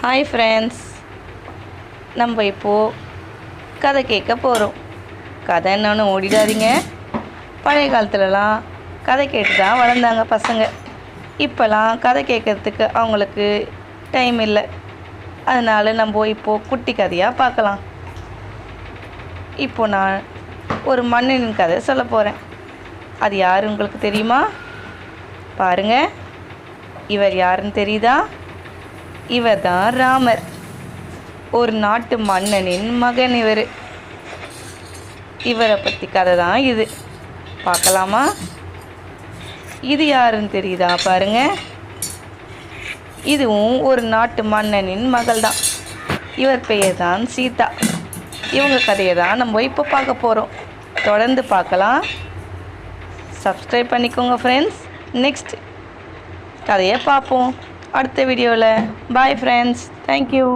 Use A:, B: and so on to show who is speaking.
A: Hi friends, நம்ம இப்போது கதை கேட்க போகிறோம். கதை என்னன்னு ஓடிடாதீங்க. பழைய காலத்துலலாம் கதை கேட்டு தான் வளர்ந்தாங்க பசங்க. இப்போலாம் கதை கேட்குறதுக்கு அவங்களுக்கு டைம் இல்லை. அதனால் நம்ம இப்போது குட்டி கதையாக பார்க்கலாம். இப்போது நான் ஒரு மன்னனின் கதை சொல்ல போகிறேன். அது யார் உங்களுக்கு தெரியுமா? பாருங்கள், இவர் யாருன்னு தெரியுதா? இவர் தான் ராமர். ஒரு நாட்டு மன்னனின் மகன் இவரை பற்றி கதை தான் இது. பார்க்கலாமா? இது யாருன்னு தெரியுதா? பாருங்க, இதுவும் ஒரு நாட்டு மன்னனின் மகள் தான். இவர் பெயர் தான் சீதா. இவங்க கதையை தான் நம்ம இப்போ பார்க்க போகிறோம். தொடர்ந்து பார்க்கலாம். சப்ஸ்கிரைப் பண்ணிக்கோங்க ஃப்ரெண்ட்ஸ். நெக்ஸ்ட் கதையை பார்ப்போம் அடுத்த வீடியோவில். Bye friends, thank you.